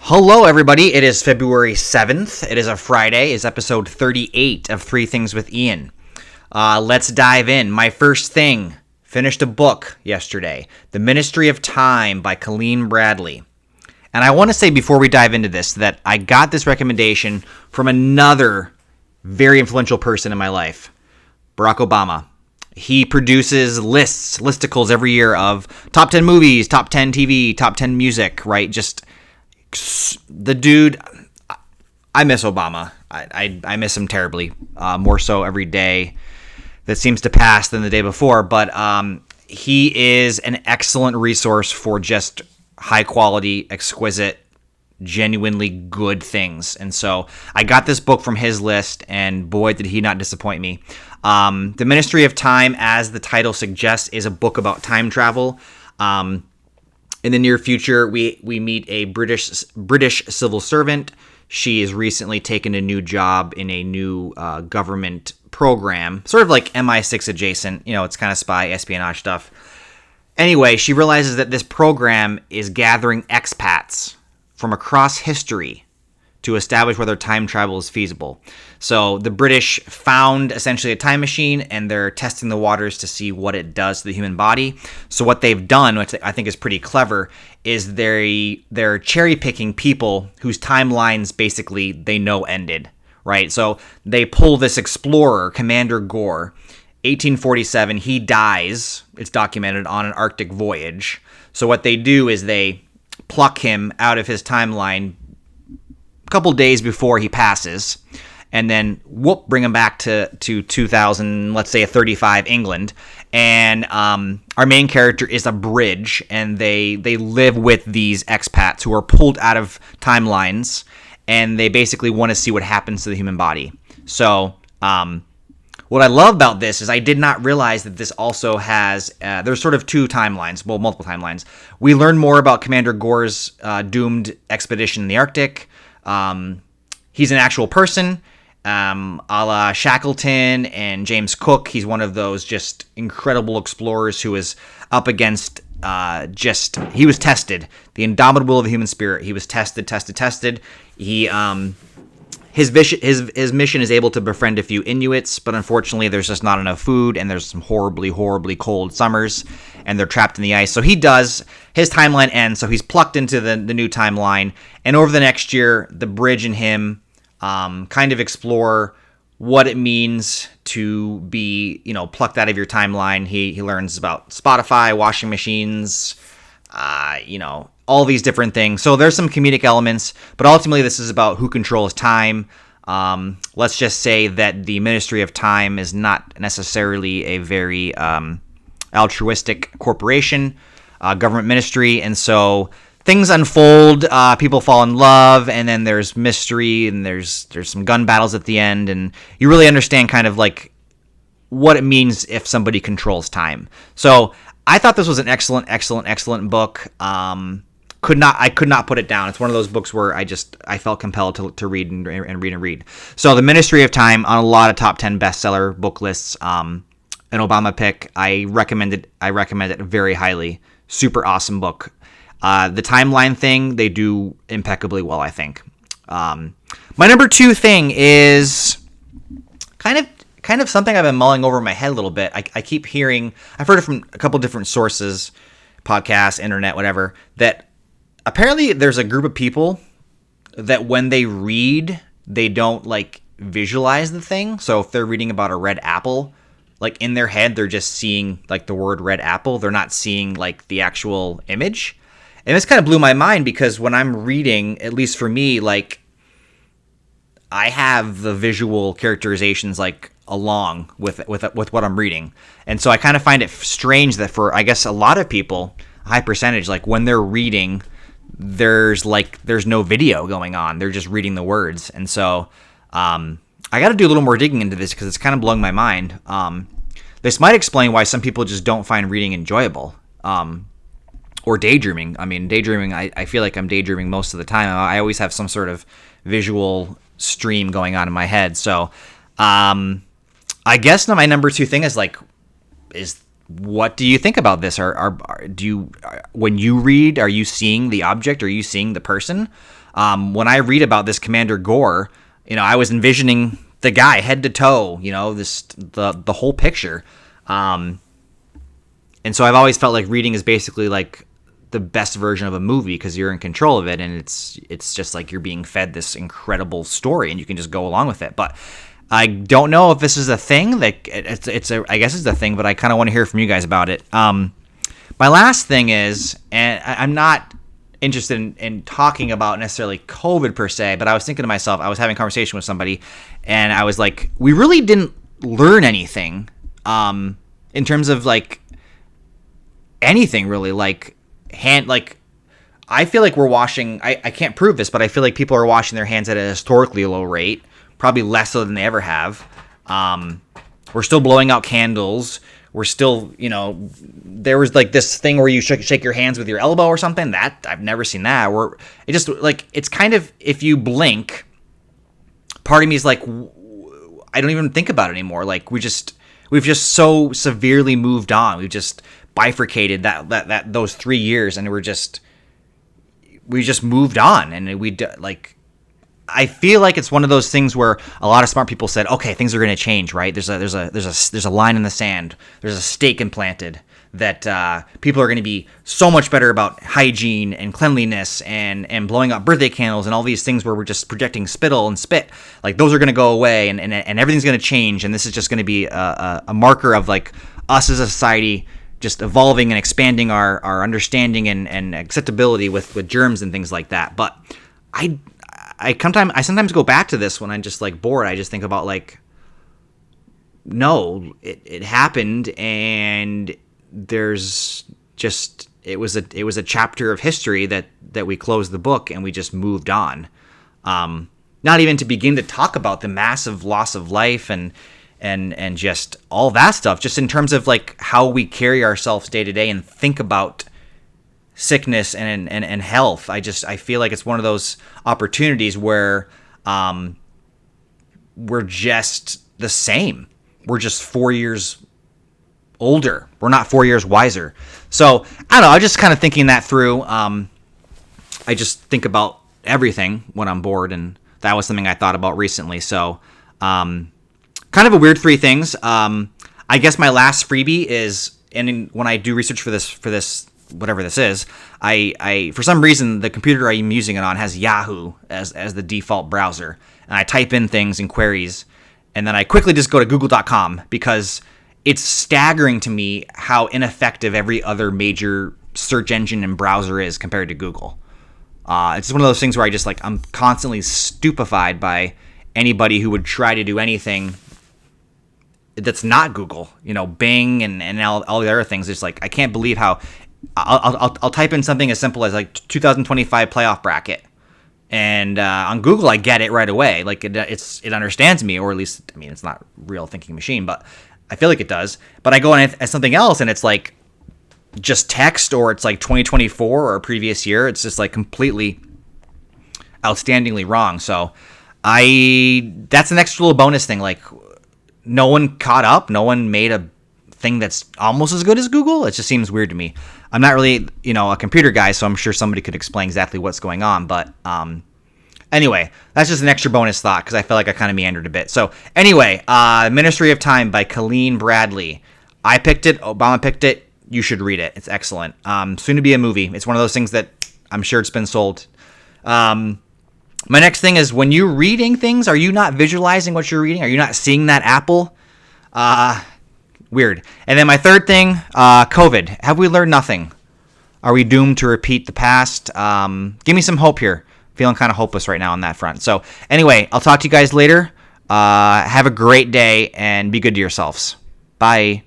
Hello, everybody. It is February 7th. It is a Friday. It's episode 38 of Three Things with Ian. Let's dive in. My first thing, finished a book yesterday, The Ministry of Time by Kaliane Bradley. And I want to say before we dive into this that I got this recommendation from another very influential person in my life, Barack Obama. He produces listicles every year of top 10 movies, top 10 TV, top 10 music, right? Just the dude, I miss Obama. I miss him terribly, more so every day that seems to pass than the day before. But he is an excellent resource for just high quality, exquisite, genuinely good things. And so I got this book from his list, and boy, did he not disappoint me. The Ministry of Time, as the title suggests, is a book about time travel. In the near future, we meet a British civil servant. She has recently taken a new job in a new government program, sort of like MI6 adjacent. It's kind of spy espionage stuff. Anyway, she realizes that this program is gathering expats from across history to establish whether time travel is feasible. So the British found essentially a time machine, and they're testing the waters to see what it does to the human body. So what they've done, which I think is pretty clever, is they're cherry-picking people whose timelines basically they know ended, right? So they pull this explorer, Commander Gore, 1847, he dies, it's documented, on an Arctic voyage. So what they do is they pluck him out of his timeline a couple days before he passes, and then bring him back to 2000, let's say a 35 England. And our main character is a bridge, and they live with these expats who are pulled out of timelines, and they basically want to see what happens to the human body. So what I love about this is I did not realize that this also has, there's sort of two timelines, well, multiple timelines. We learn more about Commander Gore's doomed expedition in the Arctic. He's an actual person, a la Shackleton and James Cook. He's one of those just incredible explorers who is up against he was tested. The indomitable will of the human spirit. He was tested. He his mission is able to befriend a few Inuits, but unfortunately there's just not enough food, and there's some horribly cold summers, and they're trapped in the ice. So his timeline ends, so he's plucked into the new timeline, and over the next year, the bridge and him kind of explore what it means to be, plucked out of your timeline. He learns about Spotify, washing machines, all these different things. So there's some comedic elements, but ultimately this is about who controls time. Let's just say that the Ministry of Time is not necessarily a very altruistic corporation, government ministry, and so things unfold, people fall in love, and then there's mystery, and there's some gun battles at the end, and you really understand kind of like what it means if somebody controls time. So I thought this was an excellent book. I could not put it down. It's one of those books where I felt compelled to read and read. So The Ministry of Time on a lot of top 10 bestseller book lists. An Obama pick. I recommend it very highly. Super awesome book. The timeline thing, they do impeccably well, I think. My number two thing is kind of something I've been mulling over in my head a little bit. I keep hearing, I've heard it from a couple different sources, podcasts, internet, whatever, that apparently there's a group of people that when they read, they don't visualize the thing. So if they're reading about a red apple, in their head, they're just seeing the word red apple. They're not seeing the actual image. And this kind of blew my mind because when I'm reading, at least for me, I have the visual characterizations along with what I'm reading. And so I kind of find it strange that for, I guess, a lot of people, a high percentage, when they're reading, there's no video going on. They're just reading the words. And so I got to do a little more digging into this because it's kind of blowing my mind. This might explain why some people just don't find reading enjoyable. Or daydreaming. I mean, daydreaming, I feel like I'm daydreaming most of the time. I always have some sort of visual stream going on in my head. So I guess now my number two thing is what do you think about this? When you read, are you seeing the object? Are you seeing the person? When I read about this Commander Gore, I was envisioning the guy head to toe, the whole picture. And so I've always felt like reading is basically like the best version of a movie because you're in control of it, and it's just like you're being fed this incredible story, and you can just go along with it. But I don't know if this is a thing. I guess it's a thing, but I kind of want to hear from you guys about it. My last thing is, and I'm not interested in talking about necessarily COVID per se, but I was thinking to myself, I was having a conversation with somebody, and I was like, we really didn't learn anything in terms of like anything really, I feel like we're washing, I can't prove this, but I feel like people are washing their hands at a historically low rate, probably less so than they ever have. We're still blowing out candles. We're still, there was like this thing where you shake your hands with your elbow or something. That I've never seen that. It's kind of, if you blink, part of me is like, I don't even think about it anymore. Like we've just so severely moved on. We've just bifurcated that those 3 years, and we just moved on, and I feel like it's one of those things where a lot of smart people said, okay, things are going to change, right? There's a line in the sand. There's a stake implanted that people are going to be so much better about hygiene and cleanliness and blowing out birthday candles and all these things where we're just projecting spittle and spit. Like those are going to go away, and everything's going to change, and this is just going to be a marker of like us as a society just evolving and expanding our understanding and acceptability with germs and things like that. But I sometimes go back to this when I'm just like bored. I just think about like, no, it happened, and there's just it was a chapter of history that we closed the book and we just moved on. Not even to begin to talk about the massive loss of life and just all that stuff, just in terms of like how we carry ourselves day to day and think about sickness and health. I feel like it's one of those opportunities where we're just the same. We're just 4 years older. We're not 4 years wiser. So I don't know. I'm just kind of thinking that through. I just think about everything when I'm bored, and that was something I thought about recently. So kind of a weird 3 things. I guess my last freebie is, and when I do research for this whatever this is, I for some reason the computer I'm using it on has Yahoo as the default browser, and I type in things and queries, and then I quickly just go to google.com because it's staggering to me how ineffective every other major search engine and browser is compared to Google. It's just one of those things where I'm constantly stupefied by anybody who would try to do anything that's not Google, Bing and all the other things. It's like, I can't believe how I'll type in something as simple as like 2025 playoff bracket, and on Google I get it right away. Like it understands me, or at least, I mean, it's not a real thinking machine, but I feel like it does. But I go in as something else, and it's like just text, or it's like 2024 or a previous year. It's just like completely outstandingly wrong. So that's an extra little bonus thing. Like, no one caught up. No one made a thing that's almost as good as Google. It just seems weird to me. I'm not really, a computer guy, so I'm sure somebody could explain exactly what's going on. But anyway, that's just an extra bonus thought because I feel like I kind of meandered a bit. So anyway, Ministry of Time by Kaliane Bradley. I picked it. Obama picked it. You should read it. It's excellent. Soon to be a movie. It's one of those things that I'm sure it's been sold. My next thing is, when you're reading things, are you not visualizing what you're reading? Are you not seeing that apple? Weird. And then my third thing, COVID. Have we learned nothing? Are we doomed to repeat the past? Give me some hope here. Feeling kind of hopeless right now on that front. So anyway, I'll talk to you guys later. Have a great day and be good to yourselves. Bye.